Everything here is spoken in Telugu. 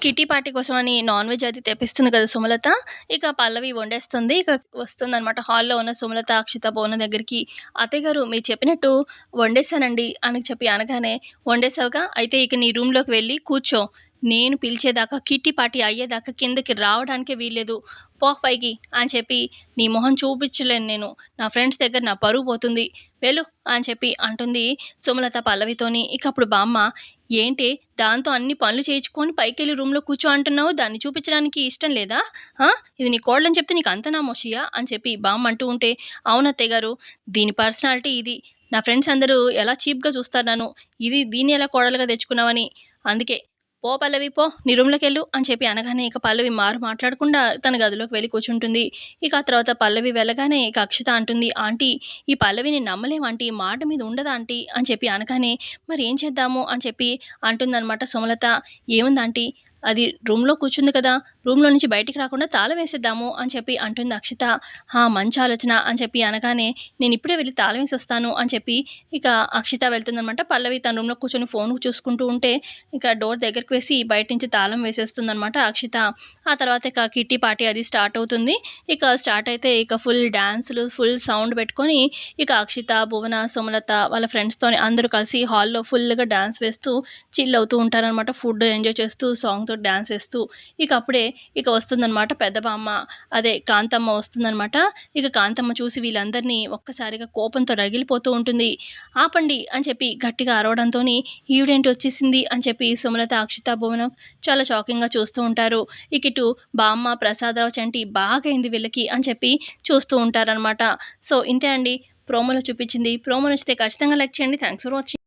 కిట్టి పార్టీ కోసమని నాన్ వెజ్ అది తెప్పిస్తుంది కదా సుమలత. ఇక పల్లవి వండేస్తుంది. ఇక వస్తుందనమాట హాల్‌లో ఉన్న సుమలత, అక్షిత, భువన దగ్గరికి. "అత్తయ్య గారు మీరు చెప్పినట్టు వండేశానండి" అని చెప్పి అనగానే, "వండేశావుగా అయితే ఇక నీ రూమ్‌లోకి వెళ్లి కూర్చో. నేను పిలిచేదాకా కిట్టి పార్టీ అయ్యేదాకా కిందకి రావడానికే వీల్లేదు. పో పైకి" అని చెప్పి, "నీ మొహం చూపించలేను నేను. నా ఫ్రెండ్స్ దగ్గర నా పరువు పోతుంది. వెళ్ళు" అని చెప్పి అంటుంది సుమలత పల్లవితోని. ఇక అప్పుడు బామ్మ, "ఏంటే దాంతో అన్ని పనులు చేయించుకొని పైకెళ్ళి రూమ్‌లో కూర్చో అంటున్నావు. దాన్ని చూపించడానికి ఇష్టం లేదా? ఆ! ఇది నీ కోడలని చెప్తే నీకు అంత నామోషియా?" అని చెప్పి బామ్మ అంటూ ఉంటే, "అవును అత్తయ్య గారు. దీని పర్సనాలిటీ ఇది. నా ఫ్రెండ్స్ అందరూ ఎలా చీప్‌గా చూస్తారు నన్ను. దీన్ని ఎలా కోడలుగా తెచ్చుకున్నావని. అందుకే. పో పల్లవి పో. నీ రూమ్‌లోకెళ్ళు" అని చెప్పి అనగానే ఇక పల్లవి మాట్లాడకుండా తన గదిలోకి వెళ్లి కూర్చుంటుంది. ఇక ఆ తర్వాత పల్లవి వెళ్ళగానే ఇక అక్షిత అంటుంది, "ఆంటీ ఈ పల్లవిని నమ్మలేం ఆంటీ. మాట మీద ఉండదు ఆంటీ" అని చెప్పి అనగానే, "మరి ఏం చేద్దాము" అని చెప్పి అంటుందనమాట సుమలత. "ఏముంది ఆంటీ అది రూమ్‌లో కూర్చుంది కదా! రూమ్‌లో నుంచి బయటికి రాకుండా తాళం వేసేద్దాము" అని చెప్పి అంటుంది అక్షిత. "హా! మంచి ఆలోచన" అని చెప్పి అనగానే, "నేనిప్పుడే వెళ్లి తాళం వేసొస్తాను" అని చెప్పి ఇక అక్షిత వెళ్తుందనమాట. పల్లవి తన రూమ్‌లో కూర్చొని ఫోన్ చూసుకుంటూ ఉంటే, ఇక డోర్ దగ్గరికి వేసి బయట నుంచి తాళం వేసేస్తుందనమాట అక్షిత. ఆ తర్వాత ఇక కిట్టి పార్టీ అది స్టార్ట్ అవుతుంది. ఇక స్టార్ట్ అయితే ఇక ఫుల్ డాన్సులు, ఫుల్ సౌండ్ పెట్టుకొని ఇక అక్షిత, భువన, సుమలత వాళ్ళ ఫ్రెండ్స్‌తోని అందరూ కలిసి హాల్‌లో ఫుల్‌గా డాన్స్ వేస్తూ చిల్ అవుతూ ఉంటారనమాట. ఫుడ్ ఎంజాయ్ చేస్తూ, సాంగ్‌తోటి డాన్స్ ఏస్తూ. ఇక అప్పుడే ఇక వస్తుందనమాట పెద్ద బామ్మ. అదే కాంతమ్మ వస్తుందనమాట. ఇక కాంతమ్మ చూసి వీళ్ళందరినీ ఒక్కసారిగా కోపంతో రగిలిపోతూ ఉంటుంది. "ఆపండి" అని చెప్పి గట్టిగా అరవడంతోని, "ఈవిడేంటి వచ్చేసింది" అని చెప్పి సుమలత, అక్షిత, భువనం చాలా షాకింగ్‌గా చూస్తూ ఉంటారు. ఇక ఇటు బామ్మ, ప్రసాదరావు, చంటి బాగయింది వీళ్ళకి అని చెప్పి చూస్తూ ఉంటారనమాట. సో, ఇంతే అండి ప్రోమోలో చూపించింది. ప్రోమో నచ్చితే ఖచ్చితంగా లైక్ చేయండి. Thanks for watching.